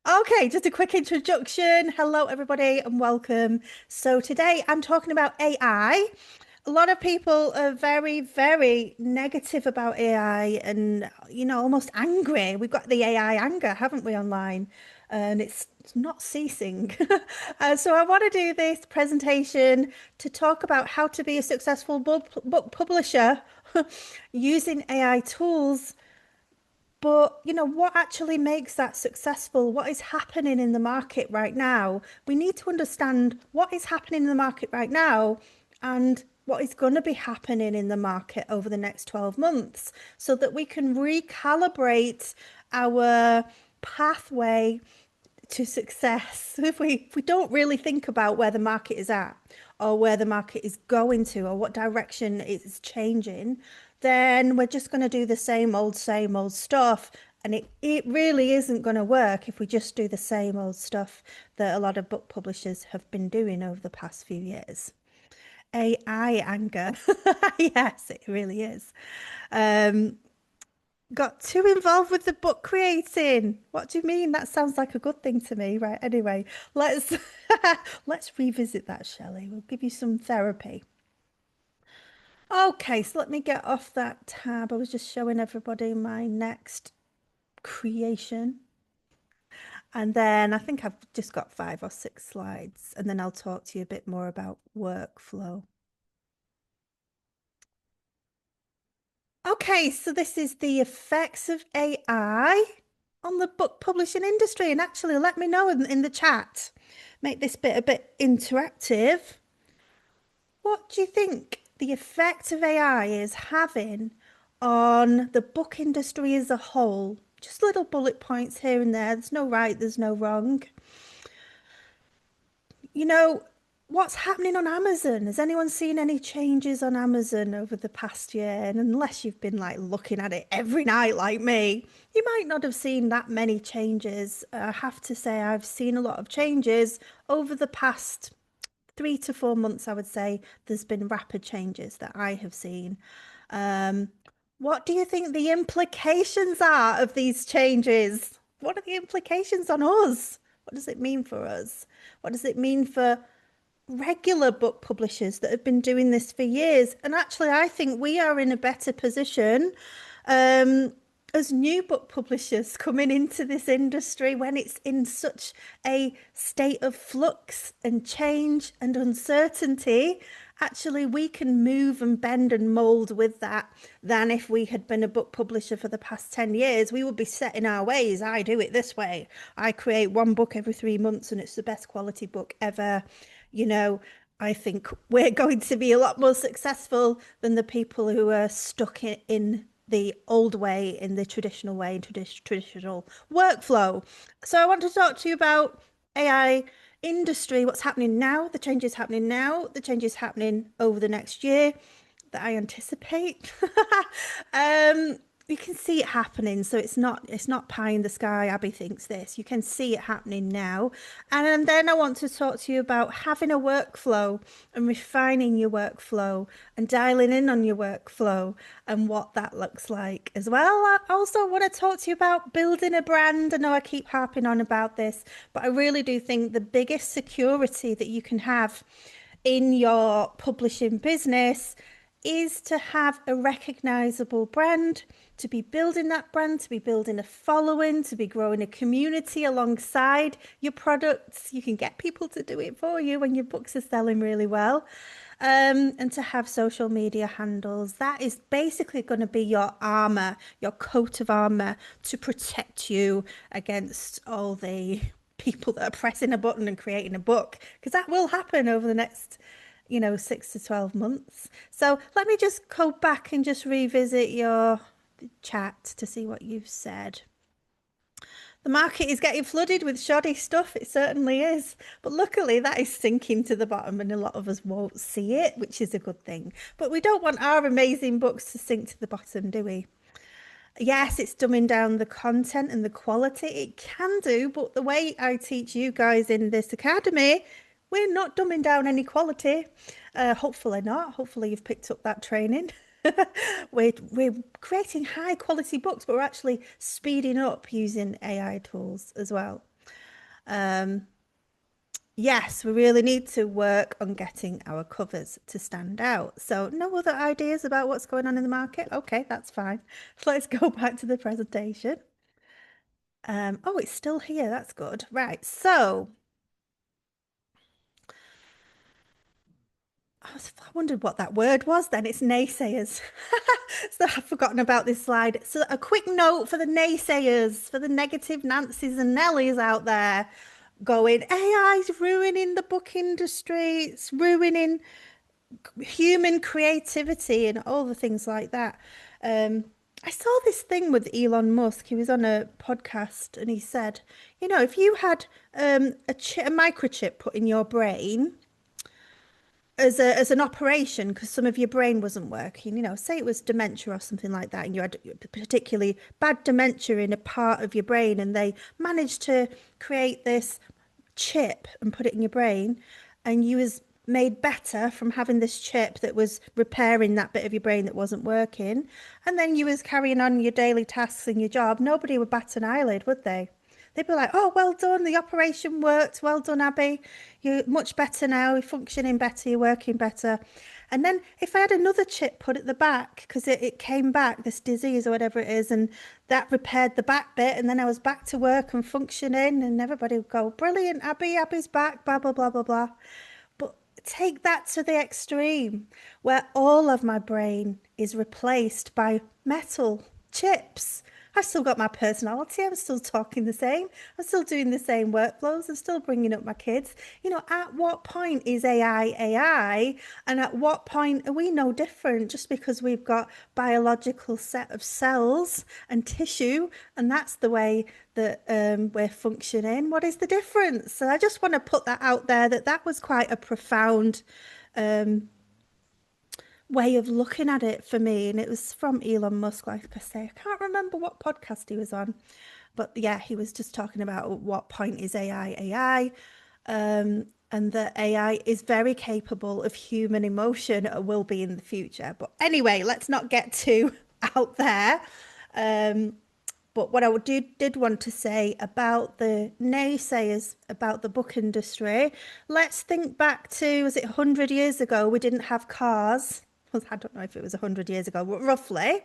Okay, just a quick introduction. Hello, everybody, and welcome. So, today I'm talking about AI. A lot of people are very, very negative about AI and, almost angry. We've got the AI anger, haven't we, online? And it's not ceasing. So, I want to do this presentation to talk about how to be a successful book publisher using AI tools, but what actually makes that successful? What is happening in the market right now? We need to understand what is happening in the market right now and what is going to be happening in the market over the next 12 months so that we can recalibrate our pathway to success. If we don't really think about where the market is at or where the market is going to or what direction it's changing, then we're just going to do the same old stuff. And it really isn't going to work if we just do the same old stuff that a lot of book publishers have been doing over the past few years. AI anger. Yes, it really is. Um, got too involved with the book creating. What do you mean? That sounds like a good thing to me, right? Anyway, let's let's revisit that, Shelley. We'll give you some therapy. Okay, so let me get off that tab. I was just showing everybody my next creation. And then I think I've just got 5 or 6 slides, and then I'll talk to you a bit more about workflow. Okay, so this is the effects of AI on the book publishing industry. And actually, let me know in the chat. Make this bit a bit interactive. What do you think the effect of AI is having on the book industry as a whole? Just little bullet points here and there. There's no right, there's no wrong. You know, what's happening on Amazon? Has anyone seen any changes on Amazon over the past year? And unless you've been like looking at it every night like me, you might not have seen that many changes. I have to say, I've seen a lot of changes over the past 3 to 4 months. I would say there's been rapid changes that I have seen. Um, what do you think the implications are of these changes? What are the implications on us? What does it mean for us? What does it mean for regular book publishers that have been doing this for years? And actually, I think we are in a better position um, as new book publishers coming into this industry when it's in such a state of flux and change and uncertainty. Actually, we can move and bend and mold with that than if we had been a book publisher for the past 10 years. We would be set in our ways. I do it this way. I create one book every 3 months and it's the best quality book ever. You know, I think we're going to be a lot more successful than the people who are stuck in the old way, in the traditional way, in traditional workflow. So I want to talk to you about AI industry, what's happening now, the changes happening now, the changes happening over the next year that I anticipate. um, you can see it happening, so it's not pie in the sky. Abby thinks this. You can see it happening now, and then I want to talk to you about having a workflow and refining your workflow and dialing in on your workflow and what that looks like as well. I also want to talk to you about building a brand. I know I keep harping on about this, but I really do think the biggest security that you can have in your publishing business is to have a recognizable brand, to be building that brand, to be building a following, to be growing a community alongside your products. You can get people to do it for you when your books are selling really well. And to have social media handles. That is basically going to be your armor, your coat of armor to protect you against all the people that are pressing a button and creating a book, because that will happen over the next 6 to 12 months. So let me just go back and just revisit your chat to see what you've said. The market is getting flooded with shoddy stuff. It certainly is. But luckily, that is sinking to the bottom, and a lot of us won't see it, which is a good thing. But we don't want our amazing books to sink to the bottom, do we? Yes, it's dumbing down the content and the quality. It can do, but the way I teach you guys in this academy, we're not dumbing down any quality. Hopefully not. Hopefully you've picked up that training. We're creating high quality books, but we're actually speeding up using AI tools as well. Yes, we really need to work on getting our covers to stand out. So, no other ideas about what's going on in the market? Okay, that's fine. Let's go back to the presentation. Oh, it's still here. That's good. Right. So, I wondered what that word was then. It's naysayers. So I've forgotten about this slide. So a quick note for the naysayers, for the negative Nancy's and Nellies out there going, AI's ruining the book industry. It's ruining human creativity and all the things like that. I saw this thing with Elon Musk. He was on a podcast and he said, if you had a microchip put in your brain, as an operation because some of your brain wasn't working, say it was dementia or something like that, and you had particularly bad dementia in a part of your brain, and they managed to create this chip and put it in your brain, and you was made better from having this chip that was repairing that bit of your brain that wasn't working, and then you was carrying on your daily tasks and your job, nobody would bat an eyelid, would they? They'd be like, oh, well done, the operation worked. Well done, Abby. You're much better now. You're functioning better. You're working better. And then if I had another chip put at the back, because it came back, this disease or whatever it is, and that repaired the back bit, and then I was back to work and functioning, and everybody would go, brilliant, Abby, Abby's back, blah, blah, blah, blah, blah. But take that to the extreme, where all of my brain is replaced by metal chips. I've still got my personality. I'm still talking the same. I'm still doing the same workflows. I'm still bringing up my kids. At what point is AI AI? And at what point are we no different just because we've got biological set of cells and tissue, and that's the way that we're functioning? What is the difference? So I just want to put that out there that was quite a profound way of looking at it for me. And it was from Elon Musk, like I say. I can't remember what podcast he was on, but yeah, he was just talking about at what point is AI AI, and that AI is very capable of human emotion or will be in the future. But anyway, let's not get too out there. But what I did want to say about the naysayers about the book industry, let's think back to, was it 100 years ago? We didn't have cars. Well, I don't know if it was 100 years ago, but roughly.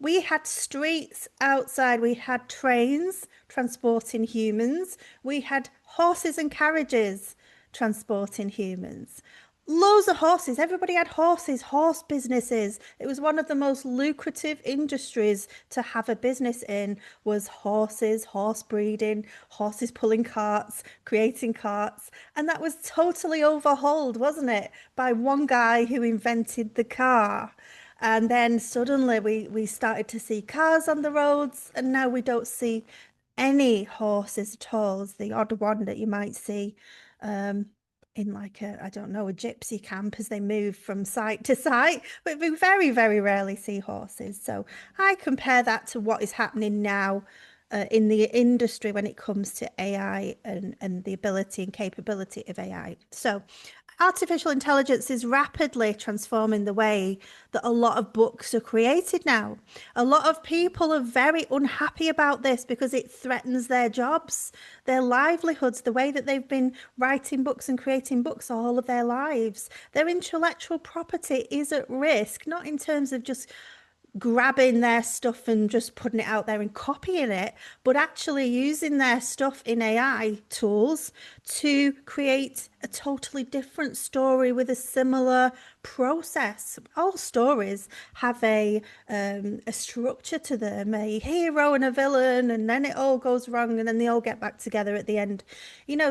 We had streets outside, we had trains transporting humans, we had horses and carriages transporting humans. Loads of horses. Everybody had horses, horse businesses. It was one of the most lucrative industries to have a business in was horses, horse breeding, horses pulling carts, creating carts. And that was totally overhauled, wasn't it? By one guy who invented the car. And then suddenly we started to see cars on the roads, and now we don't see any horses at all. It's the odd one that you might see um, in like I don't know, a gypsy camp as they move from site to site, but we very, very rarely see horses. So I compare that to what is happening now in the industry when it comes to AI and the ability and capability of AI. So artificial intelligence is rapidly transforming the way that a lot of books are created now. A lot of people are very unhappy about this because it threatens their jobs, their livelihoods, the way that they've been writing books and creating books all of their lives. Their intellectual property is at risk, not in terms of just grabbing their stuff and just putting it out there and copying it, but actually using their stuff in AI tools to create a totally different story with a similar process. All stories have a structure to them, a hero and a villain, and then it all goes wrong, and then they all get back together at the end.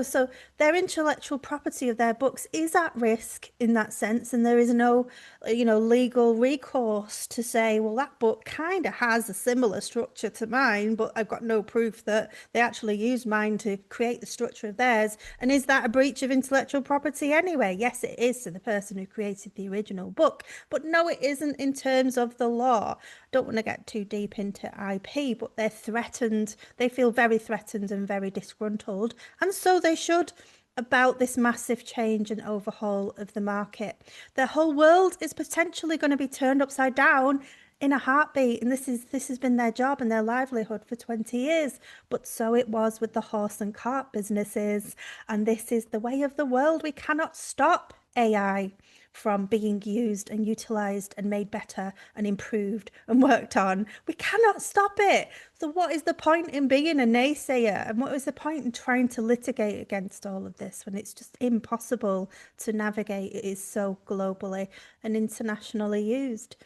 So their intellectual property of their books is at risk in that sense, and there is no, legal recourse to say, well, that book kind of has a similar structure to mine, but I've got no proof that they actually used mine to create the structure of theirs. And is that a breach of intellectual property anyway? Yes, it is to the person who created the original book, but no, it isn't in terms of the law. I don't want to get too deep into IP, but they're threatened. They feel very threatened and very disgruntled, and so they should, about this massive change and overhaul of the market. The whole world is potentially going to be turned upside down in a heartbeat. And this has been their job and their livelihood for 20 years. But so it was with the horse and cart businesses. And this is the way of the world. We cannot stop AI from being used and utilized and made better and improved and worked on. We cannot stop it. So what is the point in being a naysayer? And what is the point in trying to litigate against all of this when it's just impossible to navigate? It is so globally and internationally used.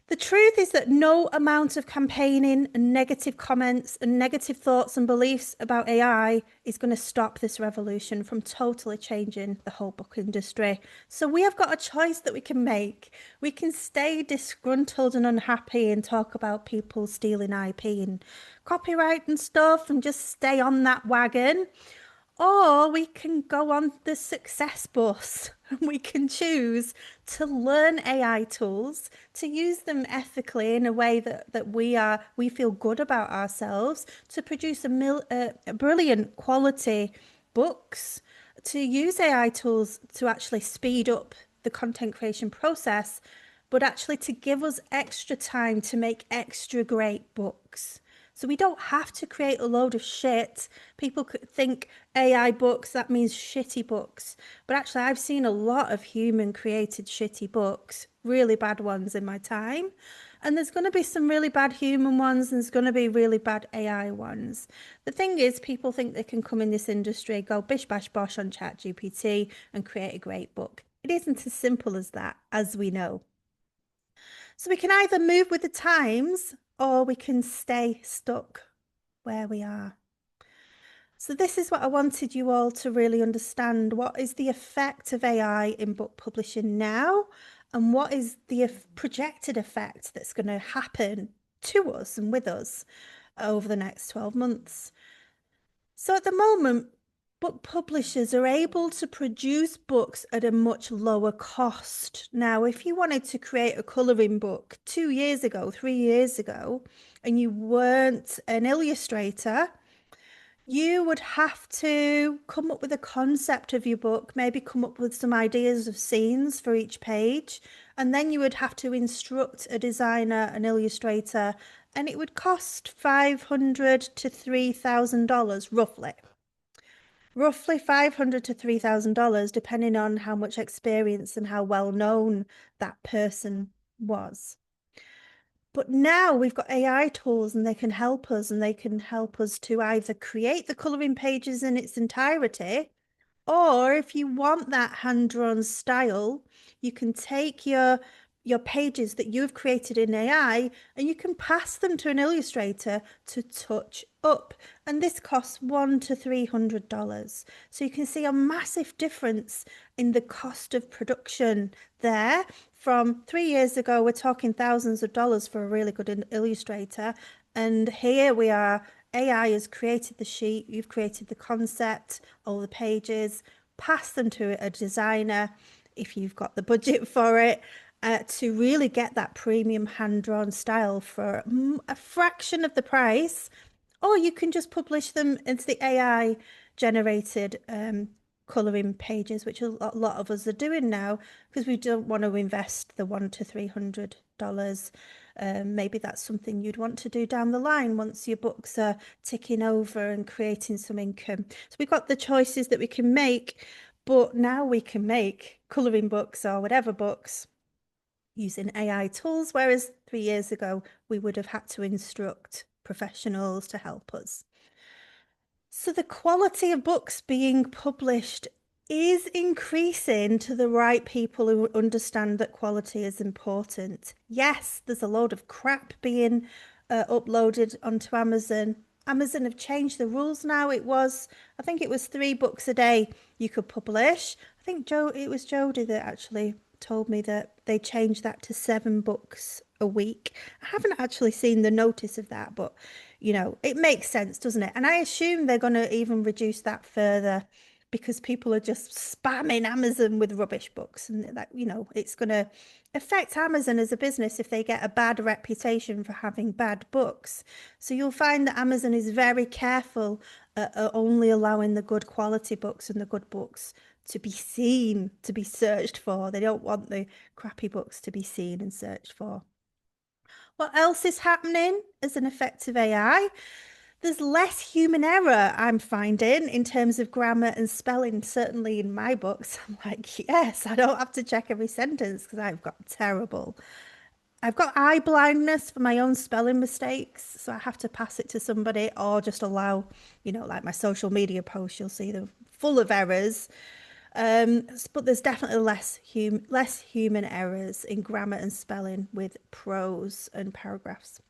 The truth is that no amount of campaigning and negative comments and negative thoughts and beliefs about AI is going to stop this revolution from totally changing the whole book industry. So we have got a choice that we can make. We can stay disgruntled and unhappy and talk about people stealing IP and copyright and stuff and just stay on that wagon. Or we can go on the success bus and we can choose to learn AI tools, to use them ethically in a way that we feel good about ourselves, to produce a brilliant quality books, to use AI tools to actually speed up the content creation process, but actually to give us extra time to make extra great books. So we don't have to create a load of shit. People could think AI books, that means shitty books. But actually, I've seen a lot of human created shitty books, really bad ones in my time. And there's going to be some really bad human ones, and there's going to be really bad AI ones. The thing is, people think they can come in this industry, go bish bash bosh on ChatGPT and create a great book. It isn't as simple as that, as we know. So we can either move with the times or we can stay stuck where we are. So this is what I wanted you all to really understand. What is the effect of AI in book publishing now? And what is the projected effect that's going to happen to us and with us over the next 12 months? So at the moment, book publishers are able to produce books at a much lower cost. Now, if you wanted to create a colouring book 2 years ago, 3 years ago, and you weren't an illustrator, you would have to come up with a concept of your book, maybe come up with some ideas of scenes for each page, and then you would have to instruct a designer, an illustrator, and it would cost $500 to $3,000 roughly. Roughly $500 to $3,000, depending on how much experience and how well known that person was. But now we've got AI tools and they can help us to either create the colouring pages in its entirety, or if you want that hand-drawn style, you can take your pages that you've created in AI and you can pass them to an illustrator to touch up. And this costs $100 to $300. So you can see a massive difference in the cost of production there. From 3 years ago, we're talking thousands of dollars for a really good illustrator. And here we are, AI has created the sheet, you've created the concept, all the pages, pass them to a designer if you've got the budget for it, to really get that premium hand-drawn style for a fraction of the price. Or you can just publish them into the AI generated colouring pages, which a lot of us are doing now because we don't want to invest the $100 to $300. Maybe that's something you'd want to do down the line once your books are ticking over and creating some income. So we've got the choices that we can make, but now we can make colouring books or whatever books using AI tools, whereas 3 years ago, we would have had to instruct professionals to help us. So the quality of books being published is increasing to the right people who understand that quality is important. Yes, there's a load of crap being uploaded onto Amazon. Amazon have changed the rules now. I think it was 3 books a day you could publish. I think it was Jodie that actually told me that they changed that to 7 books a week. I haven't actually seen the notice of that, but it makes sense, doesn't it? And I assume they're going to even reduce that further because people are just spamming Amazon with rubbish books, and that it's going to affect Amazon as a business if they get a bad reputation for having bad books. So you'll find that Amazon is very careful at only allowing the good quality books and the good books to be seen, to be searched for. They don't want the crappy books to be seen and searched for. What else is happening as an effect of AI? There's less human error, I'm finding, in terms of grammar and spelling, certainly in my books. I'm like, yes, I don't have to check every sentence because I've got terrible. I've got eye blindness for my own spelling mistakes, so I have to pass it to somebody or just allow, like my social media posts, you'll see them full of errors. But there's definitely less human errors in grammar and spelling with prose and paragraphs.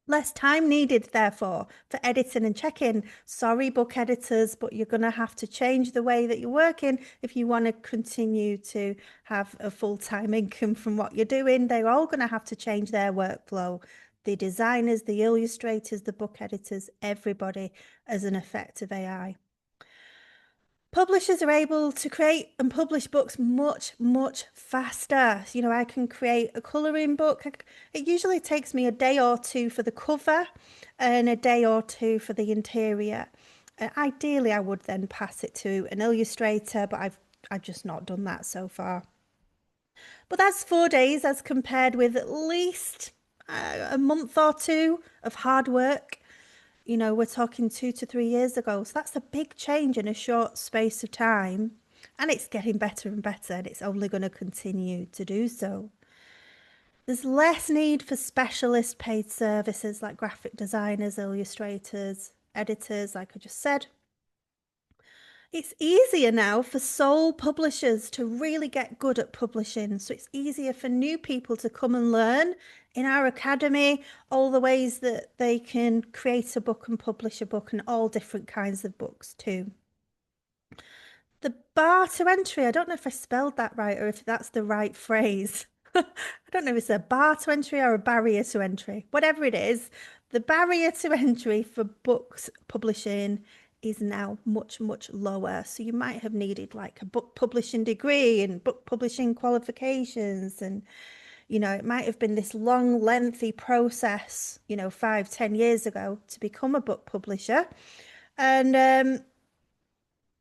Less time needed, therefore, for editing and checking. Sorry, book editors, but you're going to have to change the way that you're working if you want to continue to have a full-time income from what you're doing. They're all going to have to change their workflow. The designers, the illustrators, the book editors, everybody as an effect of AI. Publishers are able to create and publish books much, much faster. I can create a colouring book. It usually takes me a day or two for the cover and a day or two for the interior. Ideally, I would then pass it to an illustrator, but I've just not done that so far. But that's 4 days as compared with at least a month or two of hard work. We're talking 2 to 3 years ago. So that's a big change in a short space of time. And it's getting better and better, and it's only going to continue to do so. There's less need for specialist paid services like graphic designers, illustrators, editors, like I just said. It's easier now for sole publishers to really get good at publishing. So it's easier for new people to come and learn in our academy all the ways that they can create a book and publish a book, and all different kinds of books too. The bar to entry, I don't know if I spelled that right or if that's the right phrase. I don't know if it's a bar to entry or a barrier to entry. Whatever it is, the barrier to entry for books publishing is now much, much lower. So you might have needed like a book publishing degree and book publishing qualifications. And, it might have been this long, lengthy process, 5, 10 years ago to become a book publisher. And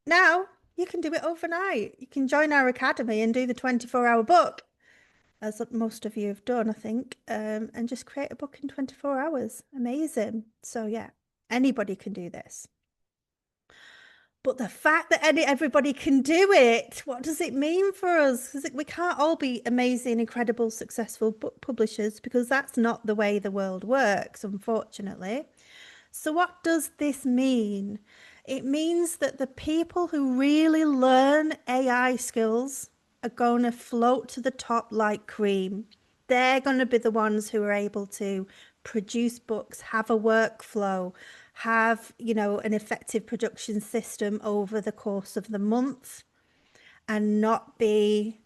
now you can do it overnight. You can join our academy and do the 24-hour book, as most of you have done, I think, and just create a book in 24 hours. Amazing. So yeah, anybody can do this. But the fact that everybody can do it, what does it mean for us? Because we can't all be amazing, incredible, successful book publishers, because that's not the way the world works, unfortunately. So what does this mean? It means that the people who really learn AI skills are going to float to the top like cream. They're going to be the ones who are able to produce books, have a workflow, have, an effective production system over the course of the month, and not be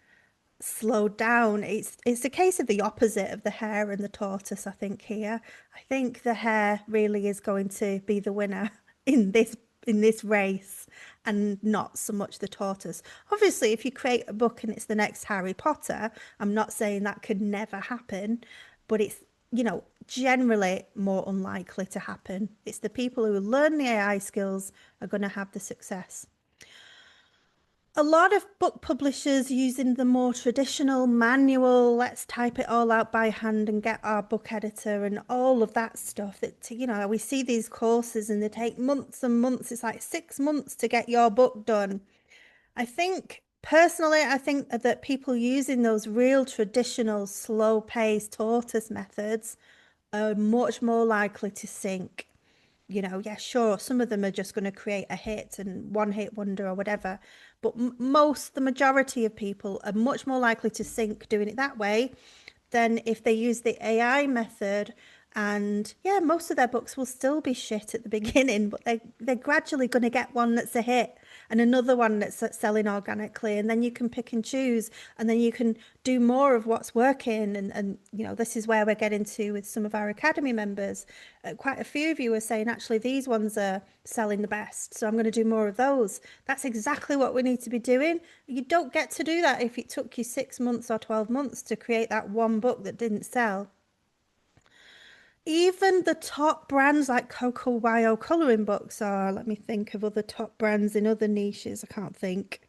slowed down. It's a case of the opposite of the hare and the tortoise, I think, here. I think the hare really is going to be the winner in this race, and not so much the tortoise. Obviously, if you create a book and it's the next Harry Potter, I'm not saying that could never happen, but it's, generally more unlikely to happen. It's the people who learn the AI skills are going to have the success. A lot of book publishers using the more traditional manual, let's type it all out by hand and get our book editor and all of that stuff that, we see these courses and they take months and months. It's like 6 months to get your book done. Personally, I think that people using those real traditional slow paced tortoise methods are much more likely to sink. Yeah, sure, some of them are just going to create a hit and one hit wonder or whatever. But the majority of people are much more likely to sink doing it that way than if they use the AI method. And yeah, most of their books will still be shit at the beginning, but they're gradually going to get one that's a hit and another one that's selling organically. And then you can pick and choose, and then you can do more of what's working. And this is where we're getting to with some of our academy members. Quite a few of you are saying, actually, these ones are selling the best, so I'm going to do more of those. That's exactly what we need to be doing. You don't get to do that if it took you 6 months or 12 months to create that one book that didn't sell. Even the top brands like Coco Wyo colouring books are, let me think of other top brands in other niches. I can't think.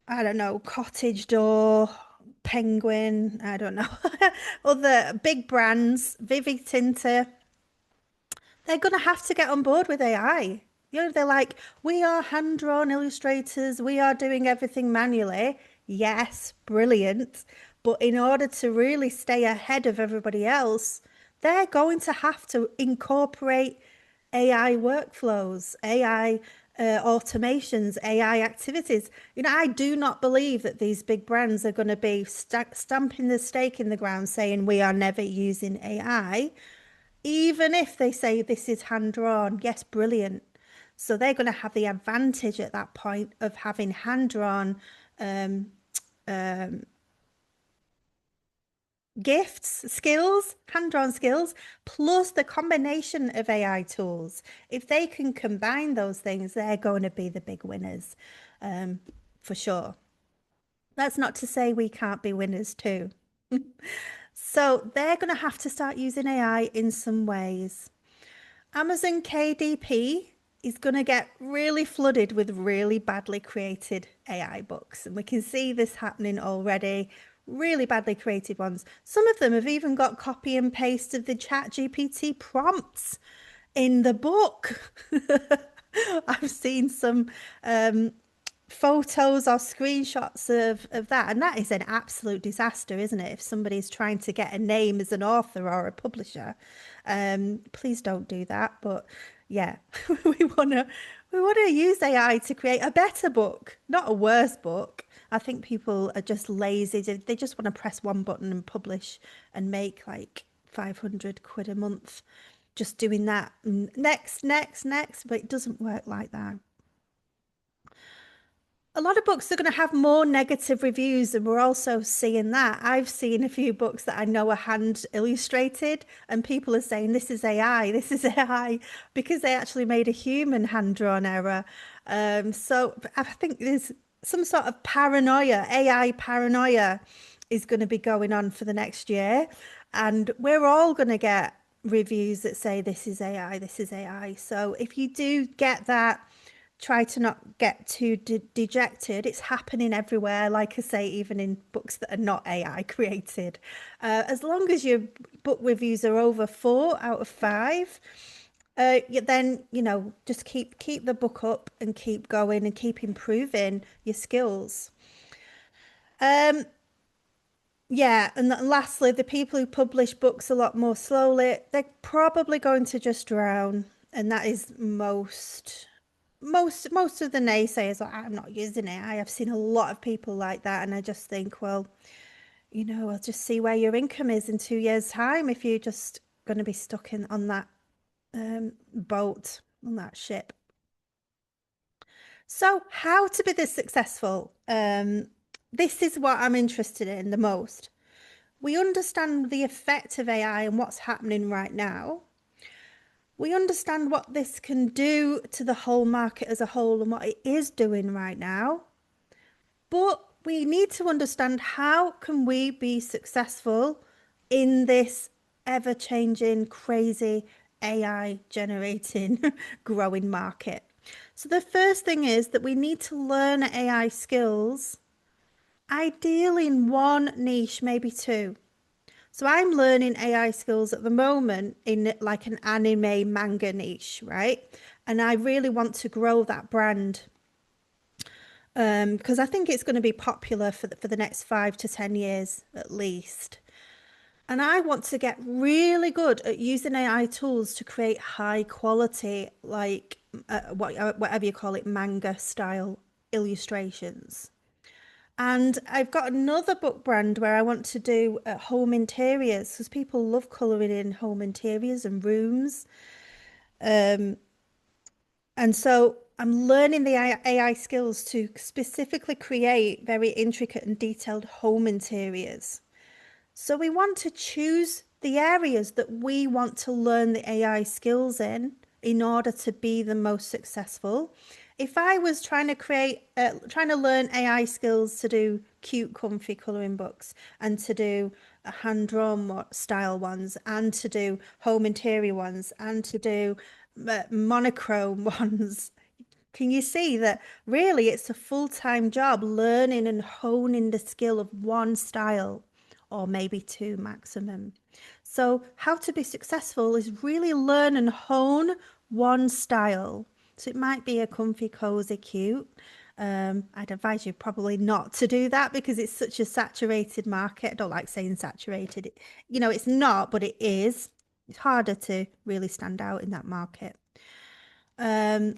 I don't know, Cottage Door, Penguin, I don't know, other big brands, Vivi Tinter, they're going to have to get on board with AI. You know, they're like, we are hand-drawn illustrators, we are doing everything manually. Yes, brilliant. But in order to really stay ahead of everybody else, they're going to have to incorporate AI workflows, AI automations, AI activities. You know, I do not believe that these big brands are going to be stamping the stake in the ground saying we are never using AI, even if they say this is hand drawn. Yes, brilliant. So they're going to have the advantage at that point of having hand drawn um, gifts, skills, hand drawn skills, plus the combination of AI tools. If they can combine those things, they're going to be the big winners um, for sure. That's not to say we can't be winners too. So they're going to have to start using AI in some ways. Amazon KDP is going to get really flooded with really badly created AI books. And we can see this happening already. Really badly created ones. Some of them have even got copy and paste of the chat GPT prompts in the book. I've seen some photos or screenshots of that. And that is an absolute disaster, isn't it? If somebody's trying to get a name as an author or a publisher, please don't do that. But yeah, we wanna we want to use AI to create a better book, not a worse book. I think people are just lazy. They just want to press one button and publish and make like 500 quid a month just doing that. Next, next, next. But it doesn't work like that. A lot of books are going to have more negative reviews, and we're also seeing that. I've seen a few books that I know are hand illustrated, and people are saying this is AI, this is AI, because they actually made a human hand drawn error. So I think there's some sort of paranoia, AI paranoia is going to be going on for the next year, and we're all going to get reviews that say this is AI, this is AI. So if you do get that, try to not get too dejected. It's happening everywhere, like I say, even in books that are not AI created. As long as your book reviews are over 4 out of 5, then just keep the book up and keep going and keep improving your skills. Um, yeah, and lastly, the people who publish books a lot more slowly, they're probably going to just drown, and that is most of the naysayers are, I'm not using it. I have seen a lot of people like that, and I just think, well, I'll just see where your income is in 2 years' time if you're just going to be stuck in on that boat, on that ship. So, how to be this successful? This is what I'm interested in the most. We understand the effect of AI and what's happening right now. We understand what this can do to the whole market as a whole and what it is doing right now. But we need to understand, how can we be successful in this ever-changing, crazy AI generating growing market. So the first thing is that we need to learn AI skills, ideally in one niche, maybe two. So I'm learning AI skills at the moment in like an anime manga niche, right? And I really want to grow that brand because I think it's going to be popular for the next 5 to 10 years at least. And I want to get really good at using AI tools to create high quality, like whatever you call it, manga style illustrations. And I've got another book brand where I want to do home interiors because people love colouring in home interiors and rooms. Um, and so I'm learning the AI skills to specifically create very intricate and detailed home interiors. So we want to choose the areas that we want to learn the AI skills in order to be the most successful. If I was trying to learn AI skills to do cute, comfy colouring books and to do hand-drawn style ones and to do home interior ones and to do monochrome ones, Can you see that really it's a full-time job learning and honing the skill of one style or maybe two maximum? So, how to be successful is really learn and hone one style. So, it might be a comfy, cozy, cute. I'd advise you probably not to do that because it's such a saturated market. I don't like saying saturated. It's not, but it is. It's harder to really stand out in that market. Um,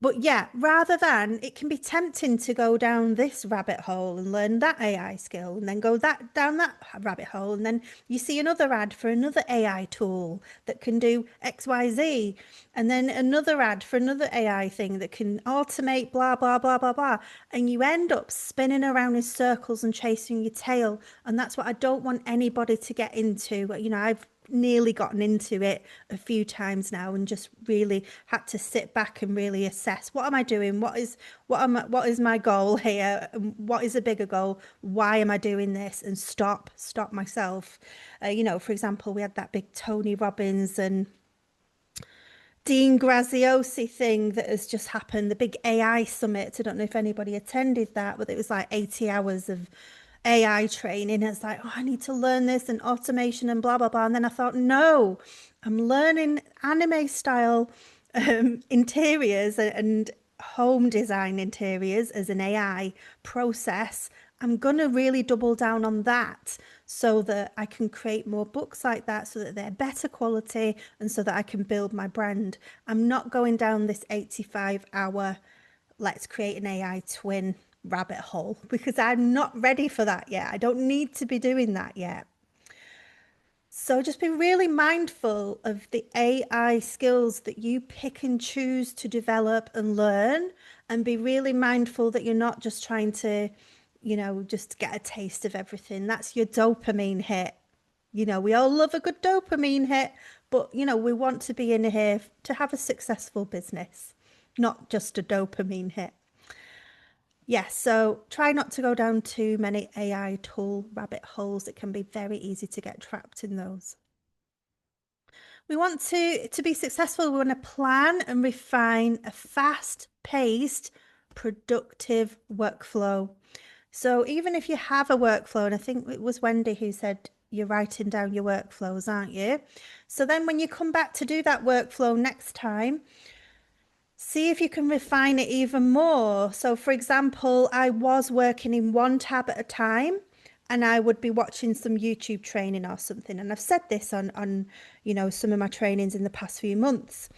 but yeah, rather than it can be tempting to go down this rabbit hole and learn that AI skill and then go that down that rabbit hole and then you see another ad for another AI tool that can do XYZ and then another ad for another AI thing that can automate blah blah blah blah blah and you end up spinning around in circles and chasing your tail and that's what I don't want anybody to get into. I've nearly gotten into it a few times now and just really had to sit back and really assess what am I doing, what is my goal here, and what is a bigger goal, why am I doing this, and stop myself. For example, we had that big Tony Robbins and Dean Graziosi thing that has just happened, the big AI summit. I don't know if anybody attended that, but it was like 80 hours of AI training. It's like, oh, I need to learn this and automation and blah, blah, blah. And then I thought, no, I'm learning anime style interiors and home design interiors as an AI process. I'm going to really double down on that so that I can create more books like that so that they're better quality and so that I can build my brand. I'm not going down this 85-hour, let's create an AI twin rabbit hole because I'm not ready for that yet. I don't need to be doing that yet. So just be really mindful of the AI skills that you pick and choose to develop and learn, and be really mindful that you're not just trying to, just get a taste of everything. That's your dopamine hit. We all love a good dopamine hit, but we want to be in here to have a successful business, not just a dopamine hit. Yes, so try not to go down too many AI tool rabbit holes. It can be very easy to get trapped in those. We want to be successful, we want to plan and refine a fast-paced, productive workflow. So even if you have a workflow, and I think it was Wendy who said you're writing down your workflows, aren't you? So then when you come back to do that workflow next time, see if you can refine it even more. So, for example, I was working in one tab at a time and I would be watching some YouTube training or something. And I've said this on some of my trainings in the past few months.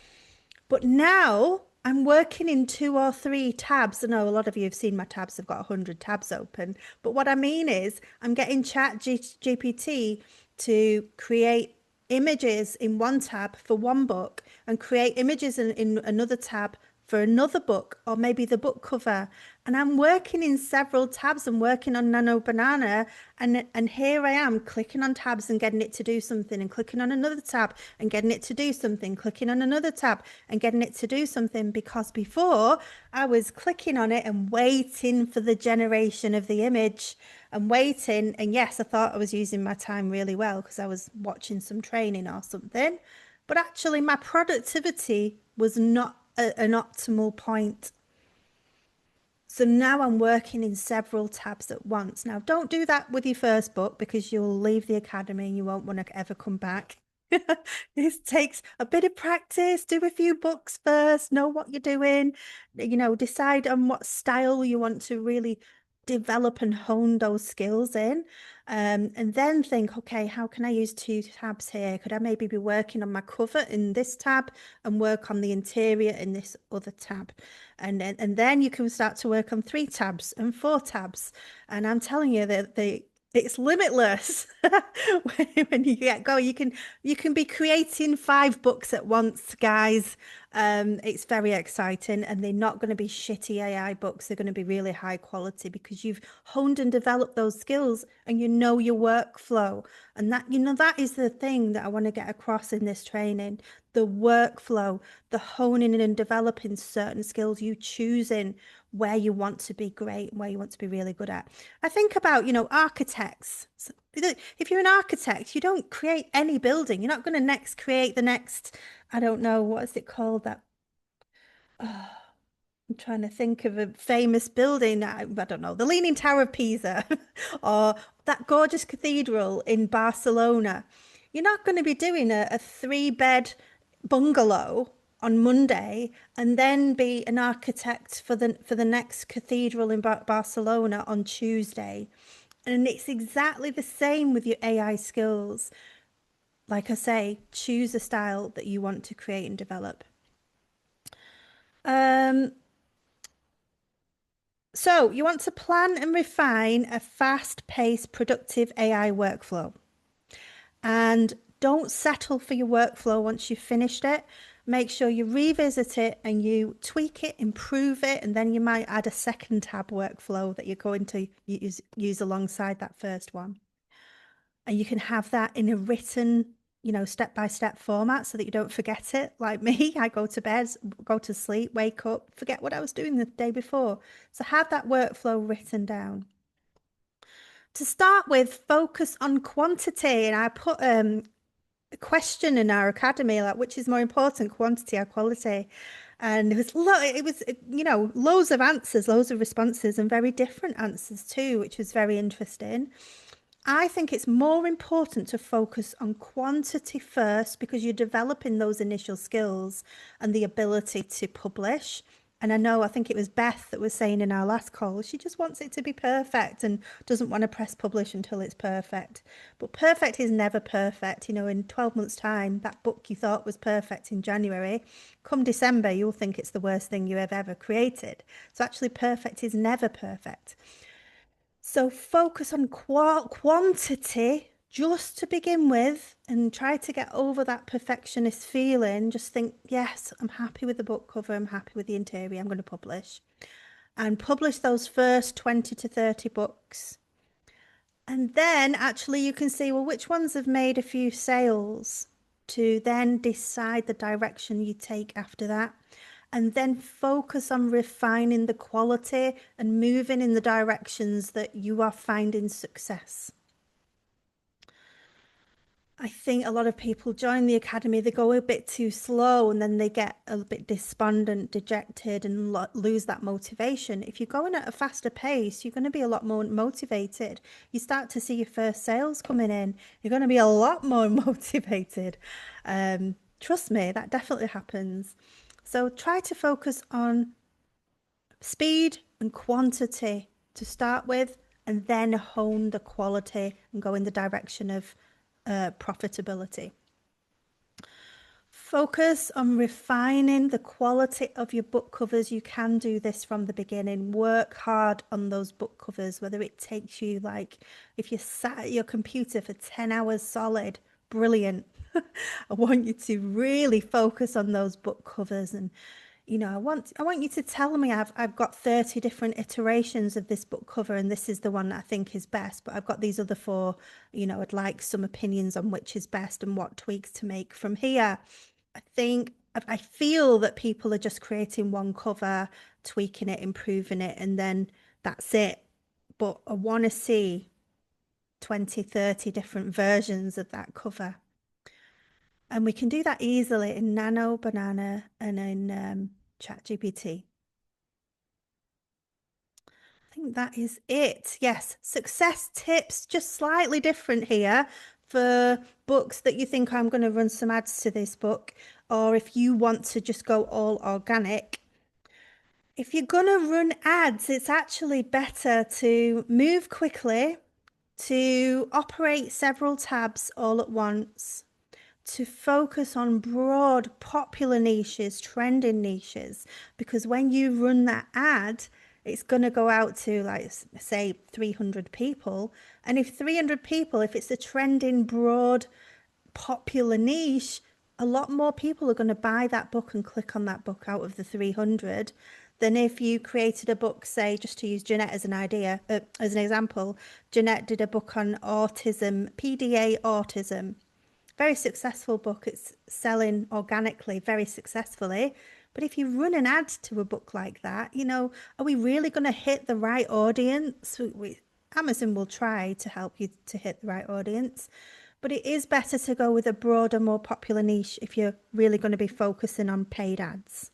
But now I'm working in two or three tabs. I know a lot of you have seen my tabs. I've got 100 tabs open. But what I mean is I'm getting GPT to create images in one tab for one book and create images in another tab for another book or maybe the book cover. And I'm working in several tabs and working on Nano Banana. And here I am clicking on tabs and getting it to do something and clicking on another tab and getting it to do something, clicking on another tab and getting it to do something. Because before I was clicking on it and waiting for the generation of the image and waiting. And yes, I thought I was using my time really well because I was watching some training or something. But actually, my productivity was not at an optimal point. So now I'm working in several tabs at once. Now, don't do that with your first book because you'll leave the academy and you won't want to ever come back. This takes a bit of practice. Do a few books first, know what you're doing, decide on what style you want to really develop and hone those skills in. And then think, okay, how can I use two tabs here? Could I maybe be working on my cover in this tab and work on the interior in this other tab? And then you can start to work on three tabs and four tabs. And I'm telling you that it's limitless. When you get going, you can be creating 5 books at once, guys. It's very exciting, and they're not going to be shitty AI books. They're going to be really high quality because you've honed and developed those skills and you know your workflow. And that is the thing that I want to get across in this training. The workflow, the honing and developing certain skills, you choosing where you want to be great, where you want to be really good at. I think about, architects. If you're an architect, you don't create any building. You're not going to create the next, I don't know, what is it called? That I'm trying to think of a famous building. I don't know, the Leaning Tower of Pisa or that gorgeous cathedral in Barcelona. You're not going to be doing a three-bed bungalow on Monday and then be an architect for the next cathedral in Barcelona on Tuesday. And it's exactly the same with your AI skills. Like I say, choose a style that you want to create and develop. Um, So, you want to plan and refine a fast-paced, productive AI workflow. And don't settle for your workflow once you've finished it. Make sure you revisit it and you tweak it, improve it, and then you might add a second tab workflow that you're going to use alongside that first one. And you can have that in a written, step-by-step format so that you don't forget it. Like me, I go to bed, go to sleep, wake up, forget what I was doing the day before. So have that workflow written down. To start with, focus on quantity. And I put a question in our academy, like which is more important, quantity or quality? And loads of answers, loads of responses, and very different answers too, which was very interesting. I think it's more important to focus on quantity first because you're developing those initial skills and the ability to publish. And I think it was Beth that was saying in our last call, she just wants it to be perfect and doesn't want to press publish until it's perfect. But perfect is never perfect. In 12 months' time, that book you thought was perfect in January, come December, you'll think it's the worst thing you have ever created. So actually, perfect is never perfect. So focus on quantity just to begin with and try to get over that perfectionist feeling. Just think, yes, I'm happy with the book cover, I'm happy with the interior, I'm going to publish. And publish those first 20 to 30 books. And then actually you can see, well, which ones have made a few sales to then decide the direction you take after that. And then focus on refining the quality and moving in the directions that you are finding success. I think a lot of people join the academy, they go a bit too slow and then they get a bit despondent, dejected, and lose that motivation. If you're going at a faster pace, you're going to be a lot more motivated. You start to see your first sales coming in, you're going to be a lot more motivated. Trust me, that definitely happens. So try to focus on speed and quantity to start with, and then hone the quality and go in the direction of profitability. Focus on refining the quality of your book covers. You can do this from the beginning. Work hard on those book covers, whether it takes you if you sat at your computer for 10 hours solid, brilliant. I want you to really focus on those book covers and I want you to tell me I've got 30 different iterations of this book cover and this is the one that I think is best, but I've got these other four, I'd like some opinions on which is best and what tweaks to make from here. I feel that people are just creating one cover, tweaking it, improving it, and then that's it. But I want to see 20, 30 different versions of that cover. And we can do that easily in Nano, Banana, and in ChatGPT. I think that is it. Yes, success tips, just slightly different here for books that you think I'm going to run some ads to this book, or if you want to just go all organic. If you're going to run ads, it's actually better to move quickly, to operate several tabs all at once, to focus on broad, popular niches, trending niches, because when you run that ad, it's going to go out to, say, 300 people. And if 300 people, if it's a trending, broad, popular niche, a lot more people are going to buy that book and click on that book out of the 300 than if you created a book, say, just to use Jeanette as as an example. Jeanette did a book on autism, PDA autism. Very successful book. It's selling organically, very successfully. But if you run an ad to a book like that, are we really going to hit the right audience? Amazon will try to help you to hit the right audience. But it is better to go with a broader, more popular niche if you're really going to be focusing on paid ads.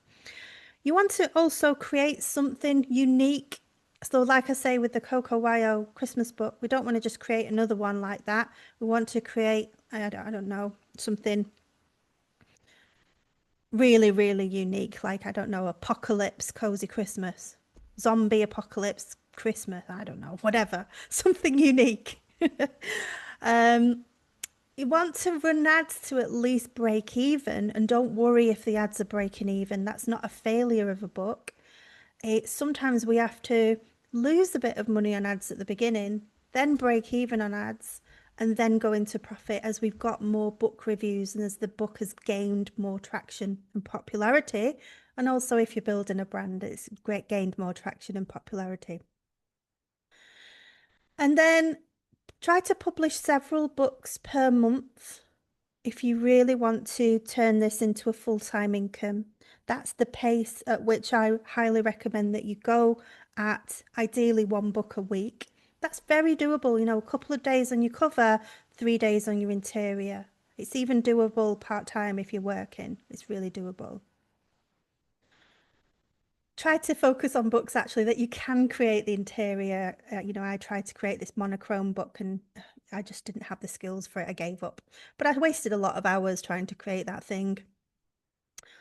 You want to also create something unique. So, like I say, with the Coco Wyo Christmas book, we don't want to just create another one like that. We want to create, I don't know, something really, really unique. Like, I don't know, Apocalypse Cozy Christmas, Zombie Apocalypse Christmas. I don't know, whatever. Something unique. Um, you want to run ads to at least break even, and don't worry if the ads are breaking even. That's not a failure of a book. Sometimes we have to lose a bit of money on ads at the beginning, then break even on ads, and then go into profit as we've got more book reviews and as the book has gained more traction and popularity. And also, if you're building a brand, it's great, gained more traction and popularity. And then try to publish several books per month if you really want to turn this into a full-time income. That's the pace at which I highly recommend that you go at, ideally one book a week. That's very doable, a couple of days on your cover, 3 days on your interior. It's even doable part-time if you're working. It's really doable. Try to focus on books actually that you can create the interior. I tried to create this monochrome book and I just didn't have the skills for it. I gave up. But I wasted a lot of hours trying to create that thing.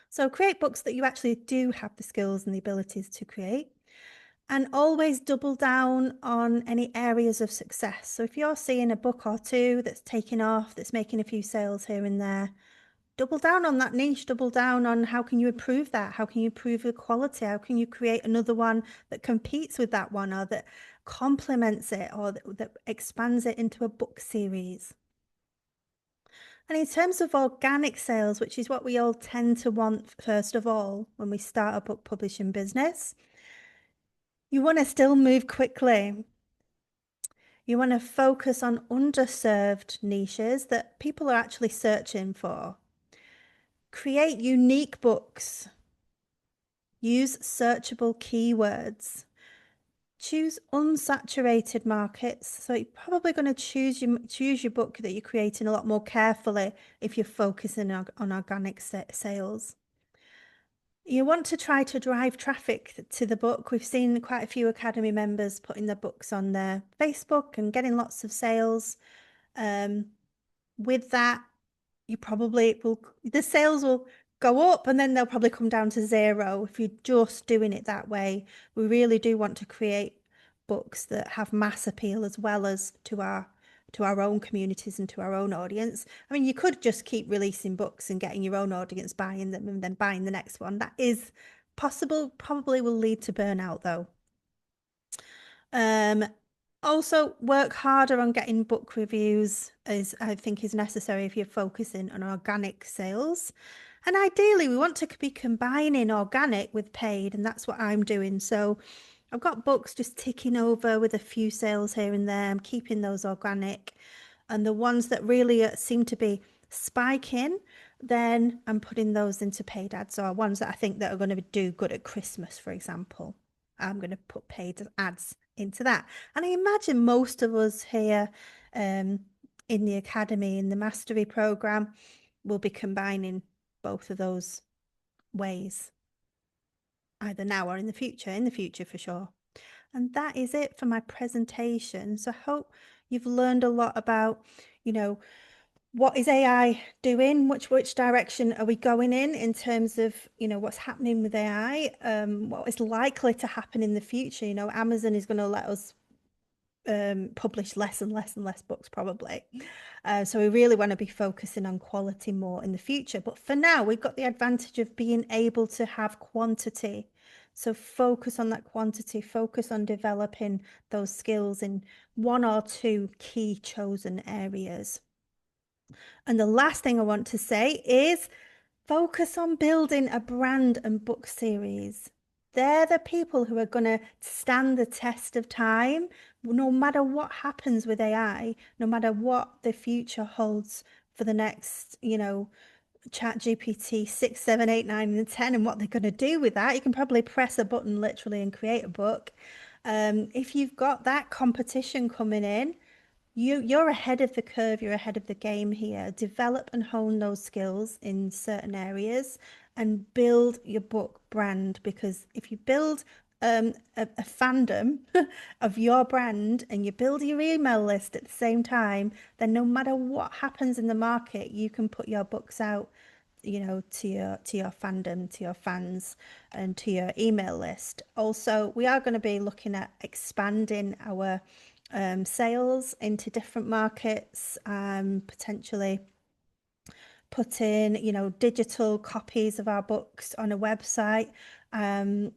So create books that you actually do have the skills and the abilities to create. And always double down on any areas of success. So if you're seeing a book or two that's taking off, that's making a few sales here and there, double down on that niche, double down on how can you improve that? How can you improve the quality? How can you create another one that competes with that one or that complements it or that expands it into a book series? And in terms of organic sales, which is what we all tend to want first of all when we start a book publishing business, you want to still move quickly. You want to focus on underserved niches that people are actually searching for. Create unique books. Use searchable keywords. Choose unsaturated markets. So you're probably going to choose your book that you're creating a lot more carefully if you're focusing on organic sales. You want to try to drive traffic to the book. We've seen quite a few Academy members putting their books on their Facebook and getting lots of sales. With that, the sales will go up and then they'll probably come down to zero if you're just doing it that way. We really do want to create books that have mass appeal as well as to our own communities and to our own audience. I mean, you could just keep releasing books and getting your own audience buying them and then buying the next one. That is possible, probably will lead to burnout though. Um, Also work harder on getting book reviews I think is necessary if you're focusing on organic sales. And ideally we want to be combining organic with paid, and that's what I'm doing. So I've got books just ticking over with a few sales here and there. I'm keeping those organic. And the ones that really seem to be spiking, then I'm putting those into paid ads, or ones that I think that are going to do good at Christmas, for example. I'm going to put paid ads into that. And I imagine most of us here in the academy, in the mastery program, will be combining both of those ways, either now or in the future for sure. And that is it for my presentation. So I hope you've learned a lot about, you know, what is AI doing? Which direction are we going in terms of, what's happening with AI? What is likely to happen in the future? Amazon is going to let us publish less and less and less books probably. So we really want to be focusing on quality more in the future. But for now, we've got the advantage of being able to have quantity. So focus on that quantity, focus on developing those skills in one or two key chosen areas. And the last thing I want to say is focus on building a brand and book series. They're the people who are going to stand the test of time, no matter what happens with AI, no matter what the future holds for the next, Chat GPT 6, 7, 8, 9, and 10, and what they're going to do with that. You can probably press a button literally and create a book. If you've got that competition coming in, you're ahead of the curve, you're ahead of the game here. Develop and hone those skills in certain areas and build your book brand, because if you build a fandom of your brand and you build your email list at the same time, then no matter what happens in the market, you can put your books out, to your fandom, to your fans, and to your email list. Also, we are going to be looking at expanding our sales into different markets, potentially put in, digital copies of our books on a website, um,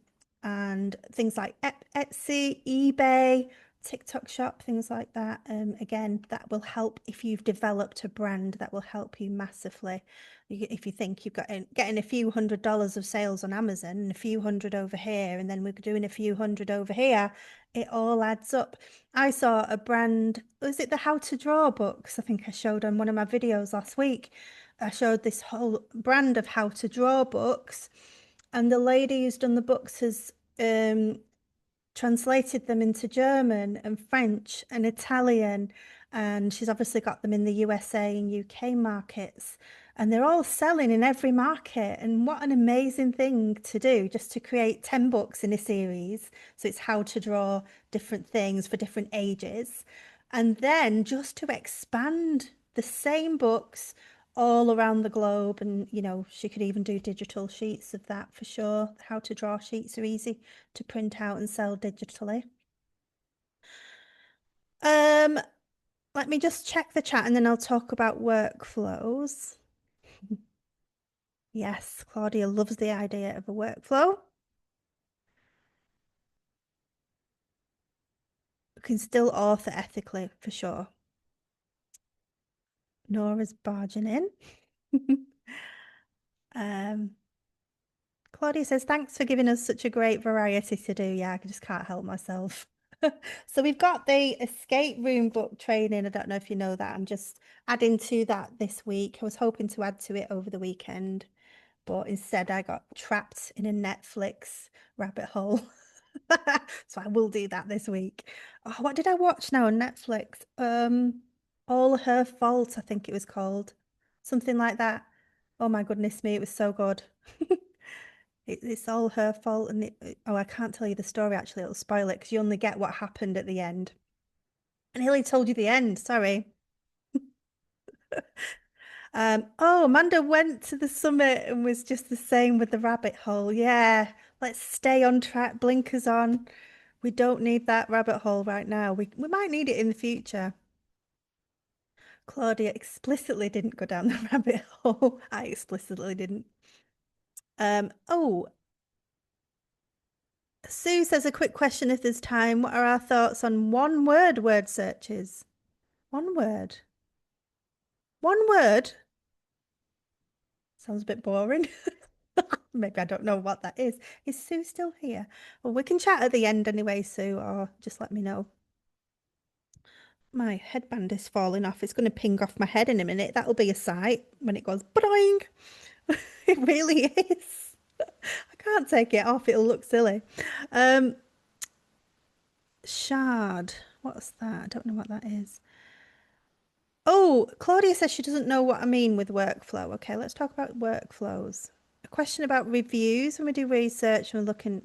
and things like Etsy, eBay, TikTok shop, things like that. Again, that will help if you've developed a brand, that will help you massively. If you think you've got getting a few $100s of sales on Amazon and a few hundred over here, and then we're doing a few hundred over here, it all adds up. I saw a brand, was it the How to Draw books? I think I showed on one of my videos last week. I showed this whole brand of how to draw books, and the lady who's done the books has translated them into German and French and Italian, and she's obviously got them in the USA and UK markets, and they're all selling in every market. And what an amazing thing to do, just to create 10 books in a series. So it's how to draw different things for different ages, and then just to expand the same books all around the globe. And she could even do digital sheets of that for sure. How to draw sheets are easy to print out and sell digitally. Um, Let me just check the chat and then I'll talk about workflows. Yes, Claudia loves the idea of a workflow. You can still author ethically for sure. Nora's barging in. um, Claudia says, thanks for giving us such a great variety to do. Yeah, I just can't help myself. So we've got the escape room book training. I don't know if you know that. I'm just adding to that this week. I was hoping to add to it over the weekend, but instead I got trapped in a Netflix rabbit hole. So I will do that this week. Oh, what did I watch now on Netflix? All Her Fault, I think it was called. Something like that. Oh my goodness me, it was so good. It's all her fault, and oh, I can't tell you the story actually. It'll spoil it because you only get what happened at the end. And I nearly told you the end. Sorry. Oh, Amanda went to the summit and was just the same with the rabbit hole. Yeah, let's stay on track. Blinkers on. We don't need that rabbit hole right now. We might need it in the future. Claudia explicitly didn't go down the rabbit hole. I explicitly didn't. Oh, Sue says a quick question if there's time. What are our thoughts on word searches? One word. One word? Sounds a bit boring. Maybe I don't know what that is. Is Sue still here? Well, we can chat at the end anyway, Sue, or just let me know. My headband is falling off. It's going to ping off my head in a minute. That'll be a sight when it goes boing. It really is. I can't take it off. It'll look silly. Um, Shard. What's that? I don't know what that is. Oh, Claudia says she doesn't know what I mean with workflow. Okay, let's talk about workflows. A question about reviews. When we do research and we're looking